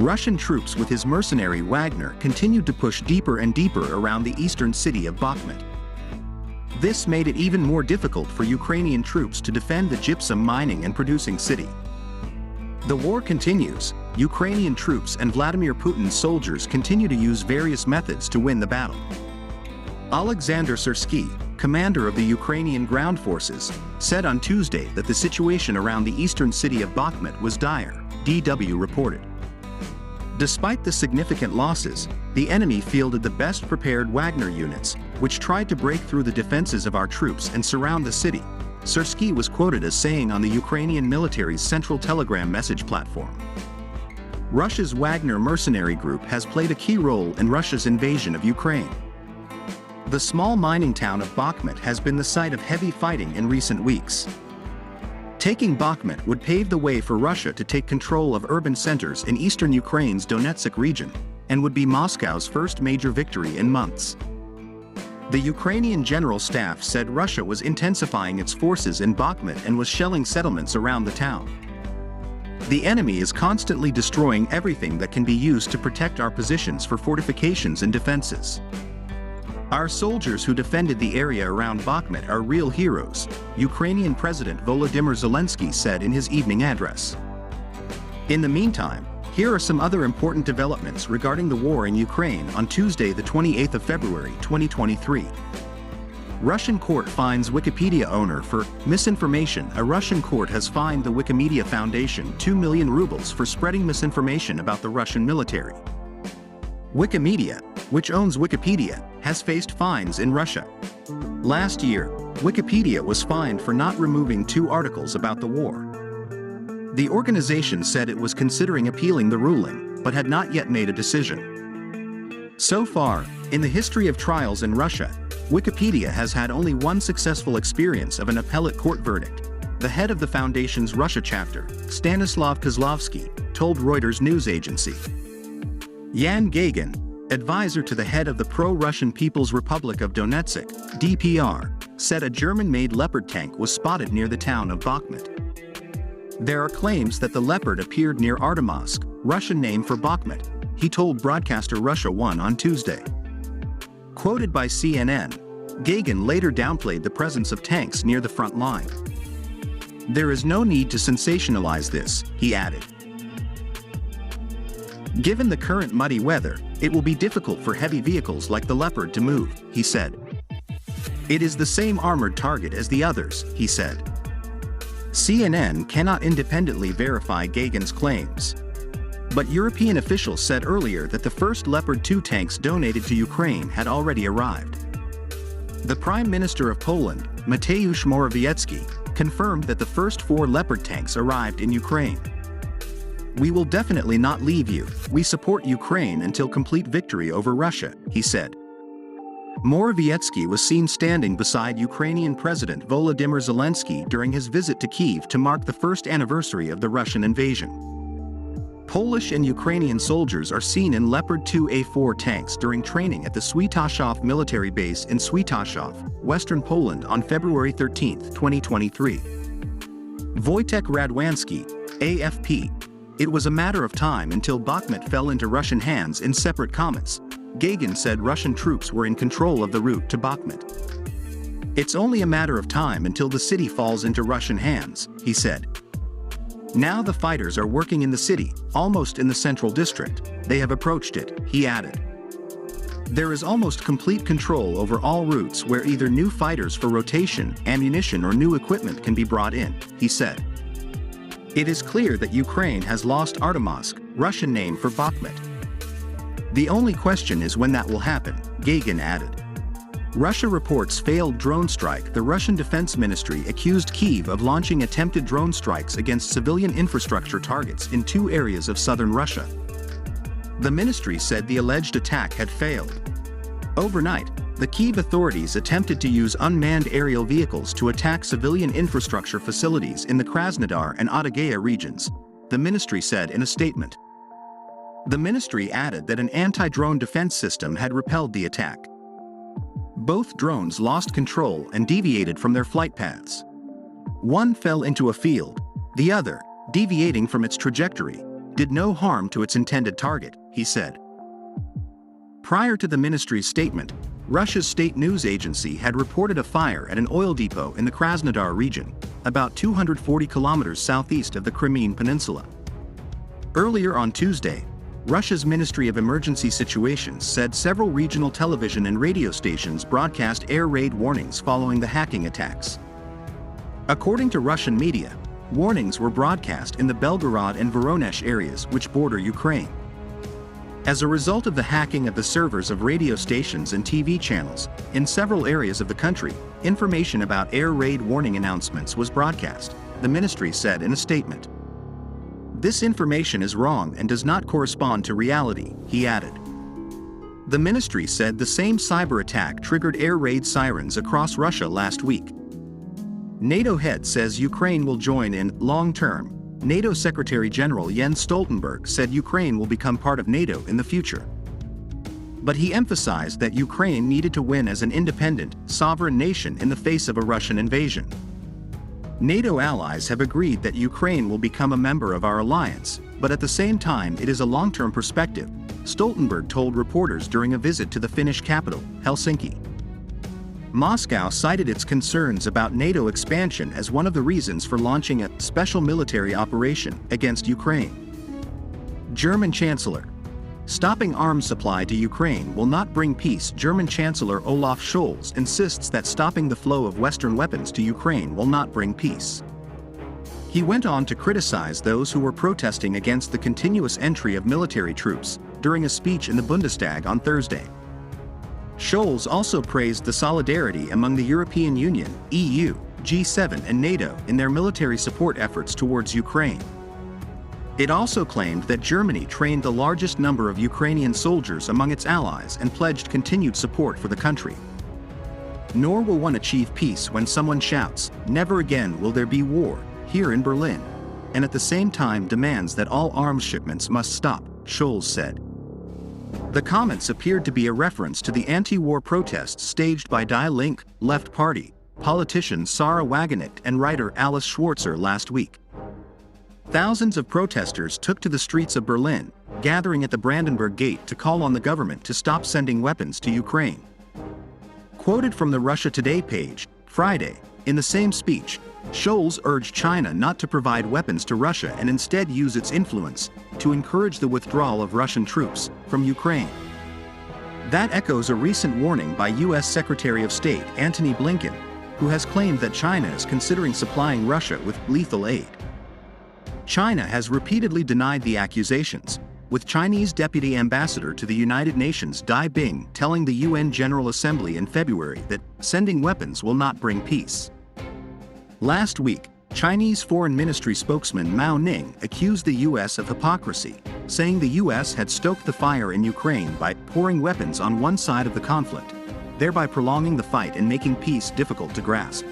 Russian troops with his mercenary Wagner continued to push deeper and deeper around the eastern city of Bakhmut. This made it even more difficult for Ukrainian troops to defend the gypsum mining and producing city. The war continues. Ukrainian troops and Vladimir Putin's soldiers continue to use various methods to win the battle. Alexander Syrsky, commander of the Ukrainian ground forces, said on Tuesday that the situation around the eastern city of Bakhmut was dire, DW reported. Despite the significant losses, the enemy fielded the best-prepared Wagner units, which tried to break through the defenses of our troops and surround the city, Syrsky was quoted as saying on the Ukrainian military's central telegram message platform. Russia's Wagner mercenary group has played a key role in Russia's invasion of Ukraine. The small mining town of Bakhmut has been the site of heavy fighting in recent weeks. Taking Bakhmut would pave the way for Russia to take control of urban centers in eastern Ukraine's Donetsk region, and would be Moscow's first major victory in months. The Ukrainian General Staff said Russia was intensifying its forces in Bakhmut and was shelling settlements around the town. The enemy is constantly destroying everything that can be used to protect our positions for fortifications and defenses. Our soldiers who defended the area around Bakhmut are real heroes, Ukrainian President Volodymyr Zelensky said in his evening address. In the meantime, here are some other important developments regarding the war in Ukraine on Tuesday, the 28th of February 2023. Russian court fines Wikipedia owner for misinformation. A Russian court has fined the Wikimedia Foundation 2 million rubles for spreading misinformation about the Russian military. Wikimedia, which owns Wikipedia, has faced fines in Russia. Last year, Wikipedia was fined for not removing 2 articles about the war. The organization said it was considering appealing the ruling, but had not yet made a decision. So far, in the history of trials in Russia, Wikipedia has had only one successful experience of an appellate court verdict. The head of the foundation's Russia chapter, Stanislav Kozlovsky, told Reuters news agency. Yan Gagin, advisor to the head of the pro-Russian People's Republic of Donetsk, DPR, said a German-made Leopard tank was spotted near the town of Bakhmut. There are claims that the Leopard appeared near Artemovsk, Russian name for Bakhmut, he told broadcaster Russia 1 on Tuesday. Quoted by CNN, Gagin later downplayed the presence of tanks near the front line. There is no need to sensationalize this, he added. Given the current muddy weather, it will be difficult for heavy vehicles like the Leopard to move, he said. It is the same armored target as the others, he said. CNN cannot independently verify Gagin's claims. But European officials said earlier that the first Leopard 2 tanks donated to Ukraine had already arrived. The Prime Minister of Poland, Mateusz Morawiecki, confirmed that the first 4 Leopard tanks arrived in Ukraine. We will definitely not leave you. We support Ukraine until complete victory over Russia, he said. Morawiecki was seen standing beside Ukrainian President Volodymyr Zelensky during his visit to Kyiv to mark the first anniversary of the Russian invasion. Polish and Ukrainian soldiers are seen in Leopard 2A4 tanks during training at the Swятошów military base in Swятошów, western Poland on February 13, 2023. Wojtek Radwanski, AFP. It was a matter of time until Bakhmut fell into Russian hands. In separate comments, Gagin said Russian troops were in control of the route to Bakhmut. It's only a matter of time until the city falls into Russian hands, he said. Now the fighters are working in the city, almost in the central district. They have approached it, he added. There is almost complete control over all routes where either new fighters for rotation, ammunition or new equipment can be brought in, he said. It is clear that Ukraine has lost Artemovsk, Russian name for Bakhmut. The only question is when that will happen, Gagin added. Russia reports failed drone strike. The Russian Defense Ministry accused Kyiv of launching attempted drone strikes against civilian infrastructure targets in 2 areas of southern Russia. The ministry said the alleged attack had failed. Overnight, the Kyiv authorities attempted to use unmanned aerial vehicles to attack civilian infrastructure facilities in the Krasnodar and Adygea regions, the ministry said in a statement. The ministry added that an anti-drone defense system had repelled the attack. Both drones lost control and deviated from their flight paths. One fell into a field, the other, deviating from its trajectory, did no harm to its intended target, he said. Prior to the ministry's statement, Russia's state news agency had reported a fire at an oil depot in the Krasnodar region, about 240 kilometers southeast of the Crimean Peninsula. Earlier on Tuesday, Russia's Ministry of Emergency Situations said several regional television and radio stations broadcast air raid warnings following the hacking attacks. According to Russian media, warnings were broadcast in the Belgorod and Voronezh areas which border Ukraine. As a result of the hacking of the servers of radio stations and TV channels in several areas of the country, information about air raid warning announcements was broadcast, the ministry said in a statement. This information is wrong and does not correspond to reality, he added. The ministry said the same cyber attack triggered air raid sirens across Russia last week. NATO head says Ukraine will join in long-term. NATO Secretary General Jens Stoltenberg said Ukraine will become part of NATO in the future. But he emphasized that Ukraine needed to win as an independent, sovereign nation in the face of a Russian invasion. NATO allies have agreed that Ukraine will become a member of our alliance, but at the same time it is a long-term perspective, Stoltenberg told reporters during a visit to the Finnish capital, Helsinki. Moscow cited its concerns about NATO expansion as one of the reasons for launching a special military operation against Ukraine. German Chancellor. Stopping arms supply to Ukraine will not bring peace. German Chancellor Olaf Scholz insists that stopping the flow of Western weapons to Ukraine will not bring peace. He went on to criticize those who were protesting against the continuous entry of military troops during a speech in the Bundestag on Thursday. Scholz also praised the solidarity among the European Union, EU, G7 and NATO in their military support efforts towards Ukraine. It also claimed that Germany trained the largest number of Ukrainian soldiers among its allies and pledged continued support for the country. Nor will one achieve peace when someone shouts, "Never again will there be war," here in Berlin, and at the same time demands that all arms shipments must stop, Scholz said. The comments appeared to be a reference to the anti-war protests staged by Die Linke, Left Party, politician Sarah Wagenknecht and writer Alice Schwarzer last week. Thousands of protesters took to the streets of Berlin, gathering at the Brandenburg Gate to call on the government to stop sending weapons to Ukraine. Quoted from the Russia Today page, Friday, in the same speech, Scholz urged China not to provide weapons to Russia and instead use its influence to encourage the withdrawal of Russian troops from Ukraine. That echoes a recent warning by U.S. Secretary of State Antony Blinken, who has claimed that China is considering supplying Russia with lethal aid. China has repeatedly denied the accusations, with Chinese Deputy Ambassador to the United Nations Dai Bing telling the UN General Assembly in February that sending weapons will not bring peace. Last week, Chinese Foreign Ministry spokesman Mao Ning accused the U.S. of hypocrisy, saying the U.S. had stoked the fire in Ukraine by pouring weapons on one side of the conflict, thereby prolonging the fight and making peace difficult to grasp.